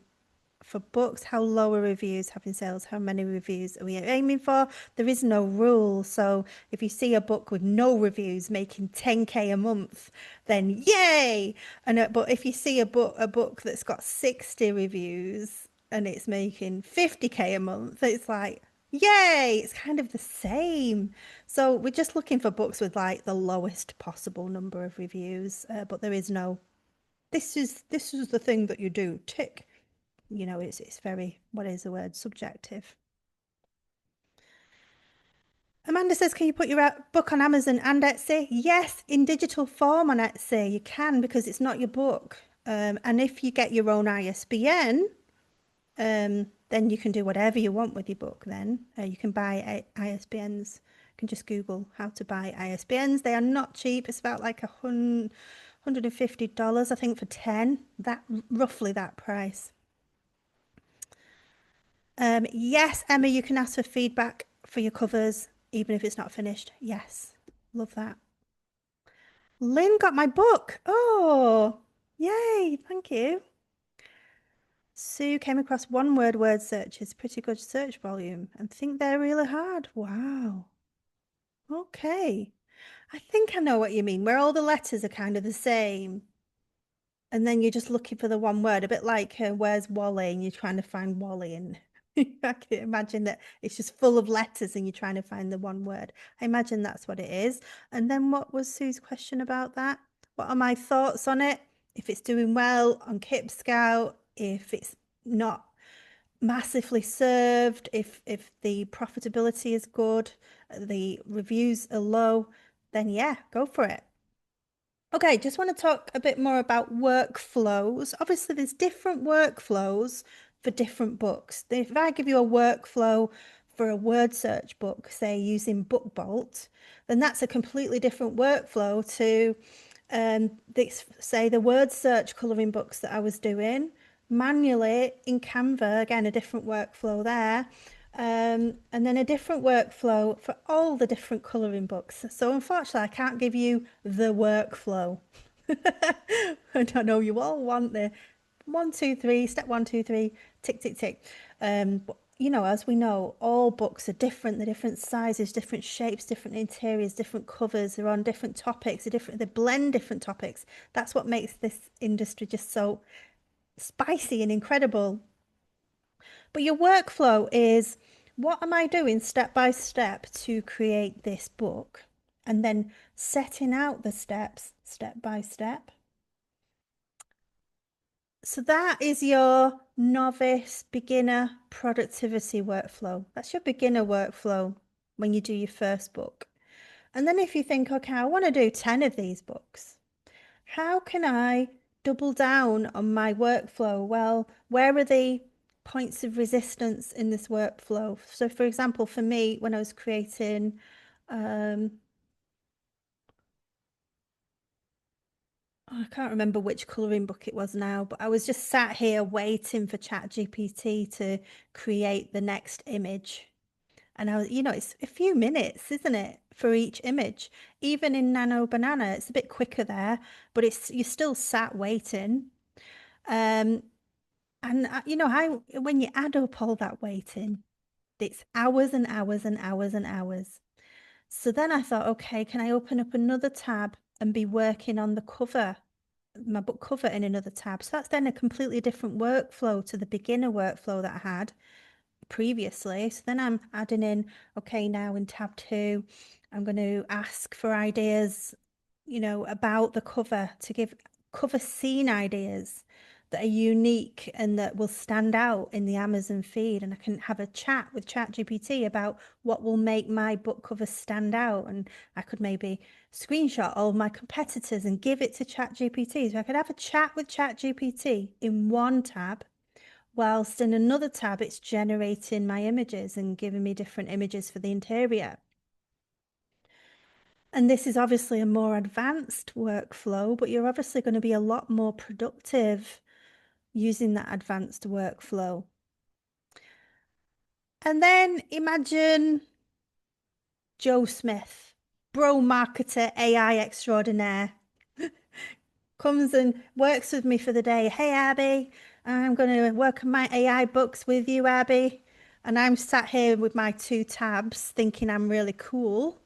for books, how low are reviews having sales? How many reviews are we aiming for? There is no rule. So if you see a book with no reviews making 10K a month, then yay! And but if you see a book that's got 60 reviews and it's making 50K a month, it's like yay! It's kind of the same. So we're just looking for books with like the lowest possible number of reviews, but there is no. This is the thing that you do. Tick. It's very, what is the word, subjective. Amanda says, can you put your book on Amazon and Etsy? Yes, in digital form on Etsy. You can, because it's not your book. And if you get your own ISBN, then you can do whatever you want with your book then. You can buy ISBNs. You can just Google how to buy ISBNs. They are not cheap. It's about like $150, I think, for 10. That roughly that price. Yes, Emma, you can ask for feedback for your covers. even if it's not finished. Yes, love that. Lynn got my book. Oh, yay, thank you. Sue came across one word searches, pretty good search volume, and think they're really hard. Wow. Okay. I think I know what you mean, where all the letters are kind of the same. And then you're just looking for the one word, a bit like where's Wally, and you're trying to find Wally. And I can imagine that it's just full of letters and you're trying to find the one word. I imagine that's what it is. And then what was Sue's question about that? What are my thoughts on it? If it's doing well on Kip Scout, if it's not massively served, if the profitability is good, the reviews are low, then yeah, go for it. Okay, just want to talk a bit more about workflows. Obviously, there's different workflows for different books. If I give you a workflow for a word search book, say using BookBolt, then that's a completely different workflow to this, say the word search colouring books that I was doing manually in Canva, again, a different workflow there. And then a different workflow for all the different colouring books. So unfortunately, I can't give you the workflow. And I know you all want the one, two, three, step one, two, three, tick, tick, tick. But you know, as we know, all books are different. They're different sizes, different shapes, different interiors, different covers. They're on different topics. They're different. They blend different topics. That's what makes this industry just so spicy and incredible. But your workflow is what am I doing step by step to create this book? And then setting out the steps step by step. So that is your novice beginner productivity workflow. That's your beginner workflow when you do your first book. And then if you think, okay, I want to do 10 of these books, how can I double down on my workflow? Well, where are the points of resistance in this workflow? So, for example, for me, when I was creating, um, I can't remember which colouring book it was now, but I was just sat here waiting for ChatGPT to create the next image. And I was, it's a few minutes, isn't it, for each image? Even in Nano Banana, it's a bit quicker there, but it's you're still sat waiting. Um, And I when you add up all that waiting, it's hours and hours and hours and hours. So then I thought, okay, can I open up another tab and be working on the cover, my book cover in another tab? So that's then a completely different workflow to the beginner workflow that I had previously. So then I'm adding in, okay, now in tab two, I'm going to ask for ideas, about the cover to give cover scene ideas that are unique and that will stand out in the Amazon feed. And I can have a chat with ChatGPT about what will make my book cover stand out. And I could maybe screenshot all of my competitors and give it to ChatGPT. So I could have a chat with ChatGPT in one tab whilst in another tab, it's generating my images and giving me different images for the interior. And this is obviously a more advanced workflow, but you're obviously going to be a lot more productive using that advanced workflow. And then imagine Joe Smith, bro marketer, AI extraordinaire, comes and works with me for the day. Hey, Abby, I'm going to work on my AI books with you, Abby. And I'm sat here with my two tabs thinking I'm really cool.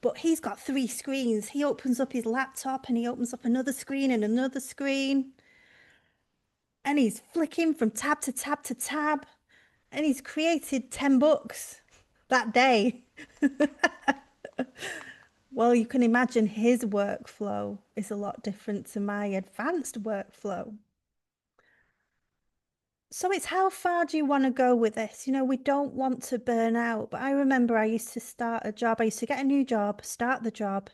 But he's got three screens. He opens up his laptop and he opens up another screen and another screen. And he's flicking from tab to tab to tab. And he's created 10 books that day. Well, you can imagine his workflow is a lot different to my advanced workflow. So it's how far do you want to go with this? We don't want to burn out. But I remember I used to start a job. I used to get a new job, start the job,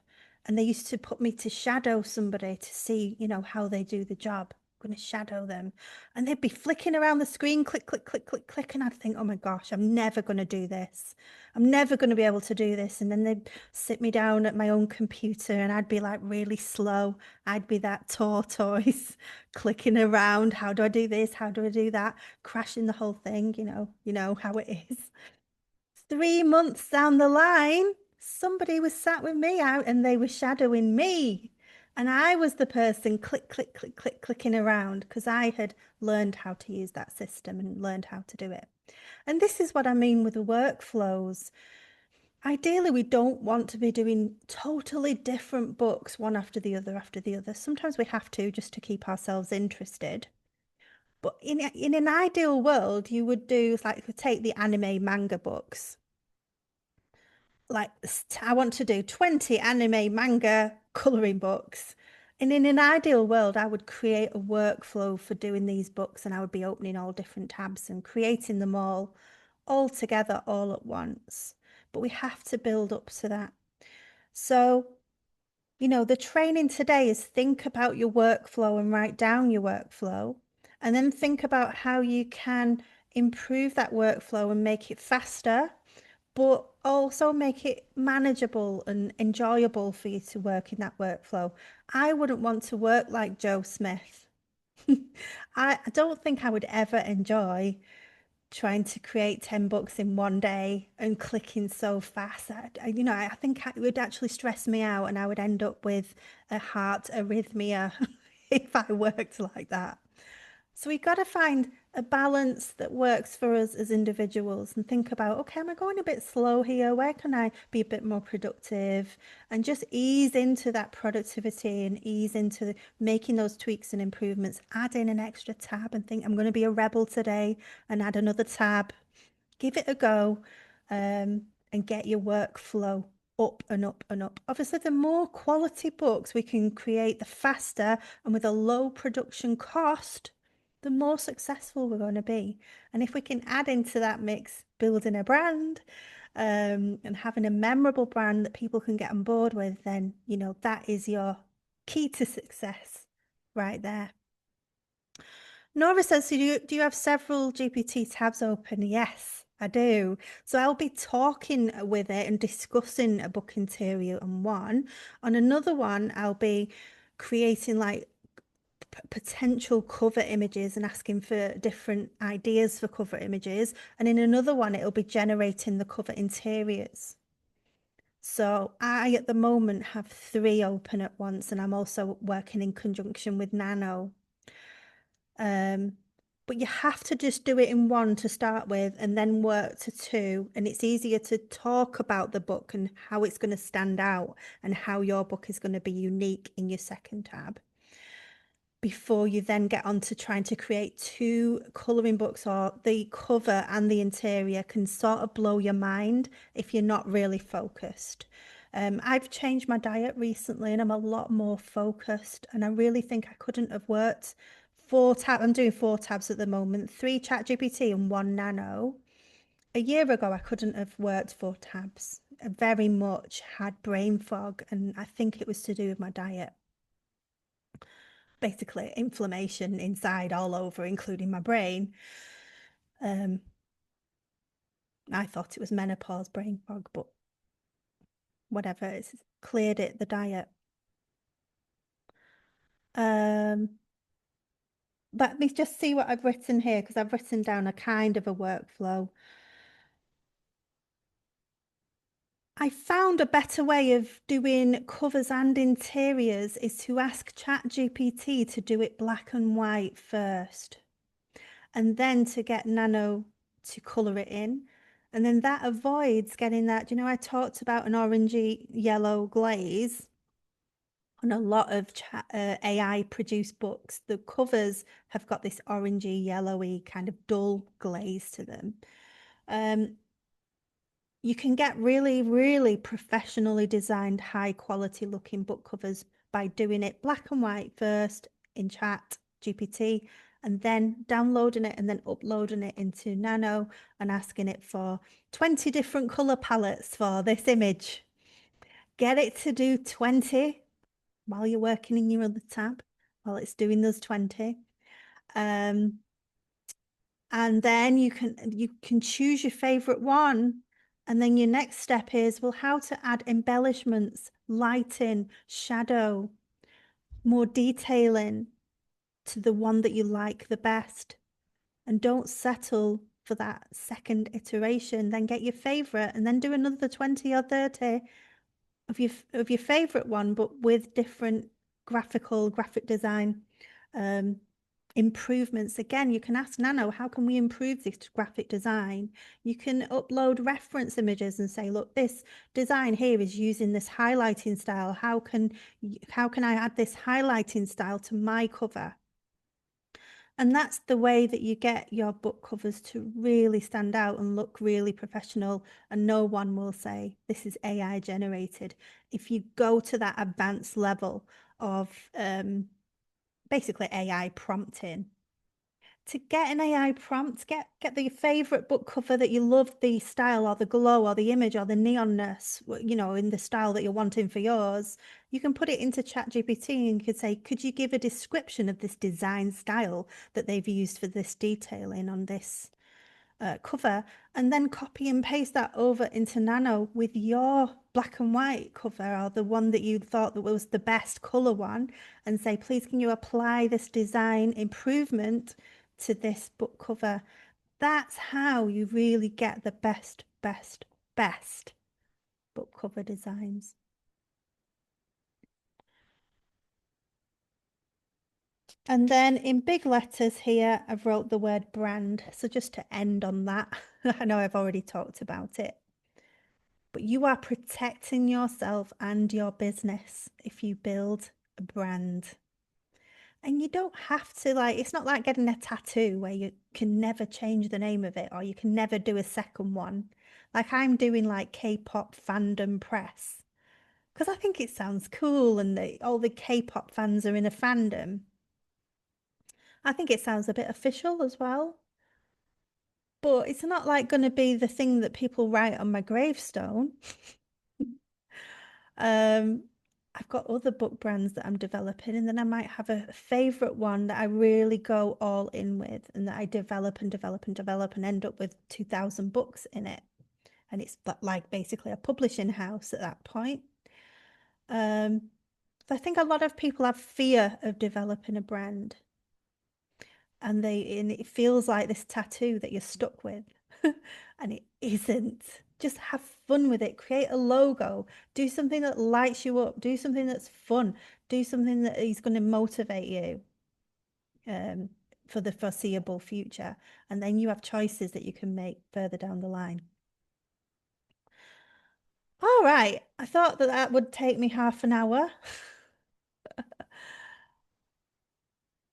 and they used to put me to shadow somebody to see, how they do the job. I'm going to shadow them. And they'd be flicking around the screen, click, click, click, click, click. And I'd think, oh my gosh, I'm never going to do this. I'm never going to be able to do this. And then they'd sit me down at my own computer and I'd be like really slow. I'd be that tortoise clicking around. How do I do this? How do I do that? Crashing the whole thing, you know how it is. 3 months down the line, somebody was sat with me out and they were shadowing me. And I was the person click, click, click, click, clicking around because I had learned how to use that system and learned how to do it. And this is what I mean with the workflows. Ideally, we don't want to be doing totally different books, one after the other after the other. Sometimes we have to just to keep ourselves interested. But in an ideal world, you would do like take the anime manga books. Like I want to do 20 anime manga coloring books. And in an ideal world, I would create a workflow for doing these books and I would be opening all different tabs and creating them all together all at once. But we have to build up to that. So, the training today is think about your workflow and write down your workflow, and then think about how you can improve that workflow and make it faster, but also make it manageable and enjoyable for you to work in that workflow. I wouldn't want to work like Joe Smith. I don't think I would ever enjoy trying to create 10 books in one day and clicking so fast. I think it would actually stress me out and I would end up with a heart arrhythmia if I worked like that. So we've got to find a balance that works for us as individuals and think about, okay, am I going a bit slow here? Where can I be a bit more productive? And just ease into that productivity and ease into making those tweaks and improvements. Add in an extra tab and think, I'm going to be a rebel today and add another tab. Give it a go, and get your workflow up and up and up. Obviously, the more quality books we can create, the faster and with a low production cost, the more successful we're going to be. And if we can add into that mix, building a brand, and having a memorable brand that people can get on board with, then, that is your key to success right there. Nora says, so do you have several GPT tabs open? Yes, I do. So I'll be talking with it and discussing a book interior on one. On another one, I'll be creating like potential cover images and asking for different ideas for cover images. And in another one, it'll be generating the cover interiors. So I, at the moment, have 3 open at once, and I'm also working in conjunction with Nano. But you have to just do it in one to start with and then work to 2. And it's easier to talk about the book and how it's going to stand out and how your book is going to be unique in your second tab before you then get on to trying to create 2 colouring books, or the cover and the interior can sort of blow your mind if you're not really focused. I've changed my diet recently and I'm a lot more focused, and I really think I couldn't have worked 4 tabs. I'm doing 4 tabs at the moment, 3 ChatGPT and 1 Nano. A year ago, I couldn't have worked 4 tabs. I very much had brain fog, and I think it was to do with my diet. Basically inflammation inside all over, including my brain. I thought it was menopause brain fog, but whatever, it's cleared it, the diet. Let me just see what I've written here, because I've written down a kind of a workflow. I found a better way of doing covers and interiors is to ask ChatGPT to do it black and white first, and then to get Nano to colour it in. And then that avoids getting that, I talked about an orangey yellow glaze on a lot of AI produced books. The covers have got this orangey yellowy kind of dull glaze to them. You can get really, really professionally designed, high quality looking book covers by doing it black and white first in Chat GPT, and then downloading it and then uploading it into Nano and asking it for 20 different color palettes for this image. Get it to do 20 while you're working in your other tab, while it's doing those 20. And then you can choose your favorite one. And then your next step is, well, how to add embellishments, lighting, shadow, more detailing to the one that you like the best. And don't settle for that second iteration, then get your favorite and then do another 20 or 30 of your favorite one, but with different graphic design um, improvements. Again, you can ask Nano, how can we improve this graphic design? You can upload reference images and say, look, this design here is using this highlighting style. How can I add this highlighting style to my cover? And that's the way that you get your book covers to really stand out and look really professional. And no one will say this is AI generated. If you go to that advanced level of basically AI prompting, to get an AI prompt, get the favorite book cover that you love, the style or the glow or the image or the neonness, in the style that you're wanting for yours. You can put it into ChatGPT and you could say, could you give a description of this design style that they've used for this detailing on this cover, and then copy and paste that over into Nano with your black and white cover or the one that you thought that was the best color one, and say, please, can you apply this design improvement to this book cover? That's how you really get the best book cover designs. And then in big letters here, I've wrote the word brand. So just to end on that, I know I've already talked about it, but you are protecting yourself and your business if you build a brand. And you don't have to, like, it's not like getting a tattoo where you can never change the name of it or you can never do a second one. Like I'm doing like K-pop fandom press because I think it sounds cool and all the K-pop fans are in a fandom. I think it sounds a bit official as well, but it's not like going to be the thing that people write on my gravestone. Um, I've got other book brands that I'm developing, and then I might have a favorite one that I really go all in with and that I develop and develop and develop and end up with 2,000 books in it. And it's like basically a publishing house at that point. Um, so I think a lot of people have fear of developing a brand and it feels like this tattoo that you're stuck with. And it isn't. Just have fun with it. Create a logo. Do something that lights you up. Do something that's fun. Do something that is going to motivate you um, for the foreseeable future. And then you have choices that you can make further down the line. All right. I thought that that would take me half an hour.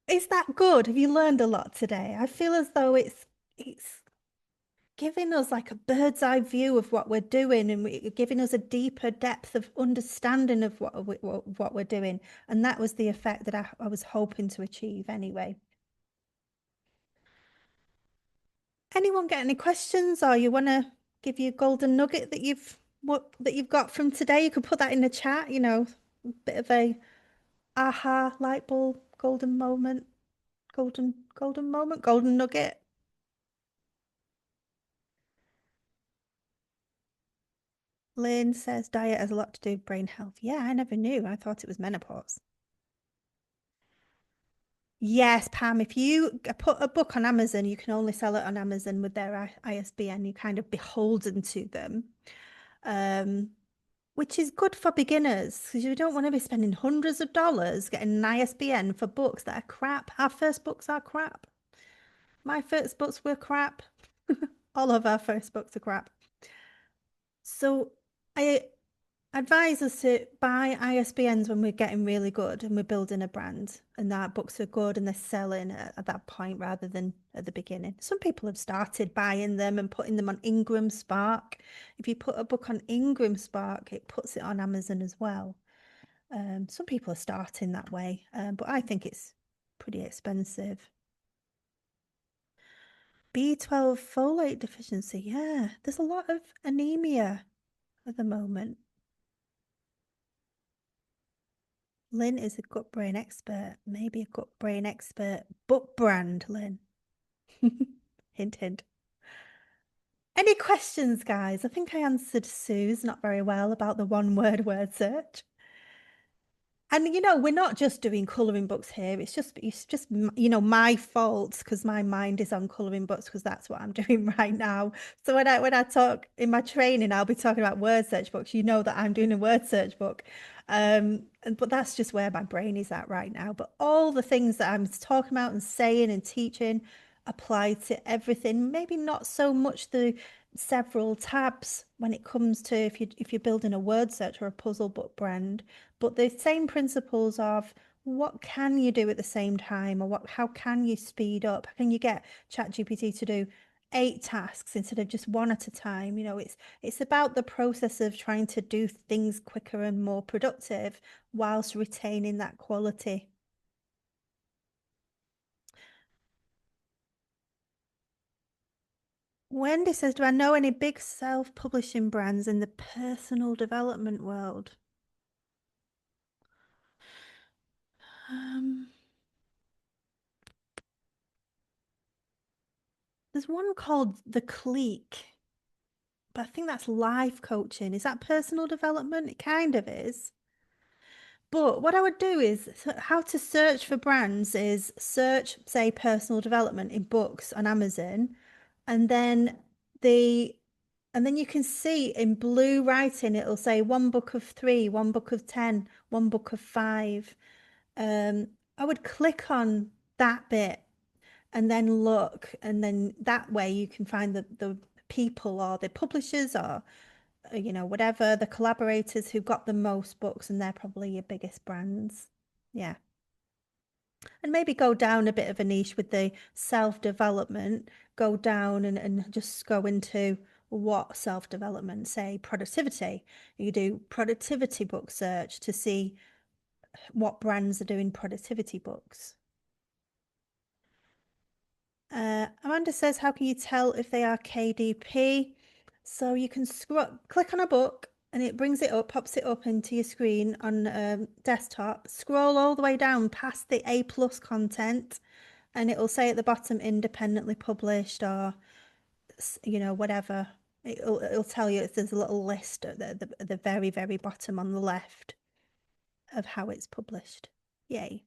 Is that good? Have you learned a lot today? I feel as though it's giving us like a bird's eye view of what we're doing and giving us a deeper depth of understanding of what we're doing. And that was the effect that I was hoping to achieve anyway. Anyone get any questions or you want to give you a golden nugget that you've got from today? You could put that in the chat, a bit of a aha light bulb, golden moment, golden moment, golden nugget. Lynn says diet has a lot to do with brain health. Yeah, I never knew. I thought it was menopause. Yes, Pam, if you put a book on Amazon, you can only sell it on Amazon with their ISBN. You're kind of beholden to them, um, which is good for beginners because you don't want to be spending hundreds of dollars getting an ISBN for books that are crap. Our first books are crap. My first books were crap. All of our first books are crap. So I advise us to buy ISBNs when we're getting really good and we're building a brand and that books are good and they're selling at that point rather than at the beginning. Some people have started buying them and putting them on Ingram Spark. If you put a book on Ingram Spark, it puts it on Amazon as well. Some people are starting that way, but I think it's pretty expensive. B12 folate deficiency. Yeah, there's a lot of anemia at the moment. Lynn is a gut brain expert, maybe a gut brain expert book brand, Lynn. Hint, hint. Any questions, guys? I think I answered Sue's not very well about the one word search. And we're not just doing colouring books here. It's just my fault because my mind is on colouring books because that's what I'm doing right now. So when I talk in my training, I'll be talking about word search books. You know that I'm doing a word search book. But that's just where my brain is at right now. But all the things that I'm talking about and saying and teaching apply to everything. Maybe not so much the several tabs when it comes to if you're building a word search or a puzzle book brand, but the same principles of what can you do at the same time, or how can you speed up? How can you get ChatGPT to do 8 tasks instead of just one at a time? It's about the process of trying to do things quicker and more productive whilst retaining that quality. Wendy says, do I know any big self-publishing brands in the personal development world? Um, there's one called The Clique, but I think that's life coaching. Is that personal development? It kind of is. But what I would do is how to search for brands is search, say, personal development in books on Amazon, and then the and then you can see in blue writing it'll say one book of three, one book of 10, one book of five. I would click on that bit and then look, and then that way you can find the people or the publishers or whatever, the collaborators who got the most books, and they're probably your biggest brands. Yeah. And maybe go down a bit of a niche with the self-development, go down and just go into what self-development, say productivity. You do productivity book search to see what brands are doing productivity books. Amanda says, how can you tell if they are KDP? So you can click on a book and it brings it up, pops it up into your screen on desktop, scroll all the way down past the A plus content, and it'll say at the bottom independently published or, whatever. It'll tell you there's a little list at the very, very bottom on the left of how it's published. Yay.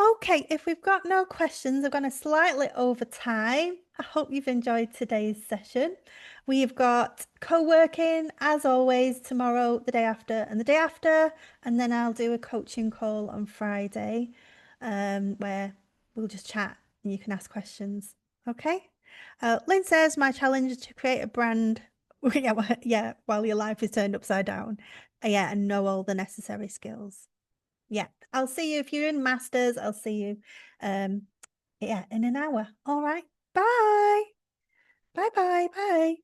Okay, if we've got no questions, I've gone slightly over time. I hope you've enjoyed today's session. We've got co-working, as always, tomorrow, the day after, and the day after. And then I'll do a coaching call on Friday, where we'll just chat and you can ask questions. Okay? Lynn says, my challenge is to create a brand. Yeah, yeah, while your life is turned upside down. Yeah, and know all the necessary skills. Yeah, I'll see you if you're in Masters. I'll see you, yeah, in an hour. All right. Bye. Bye. Bye. Bye.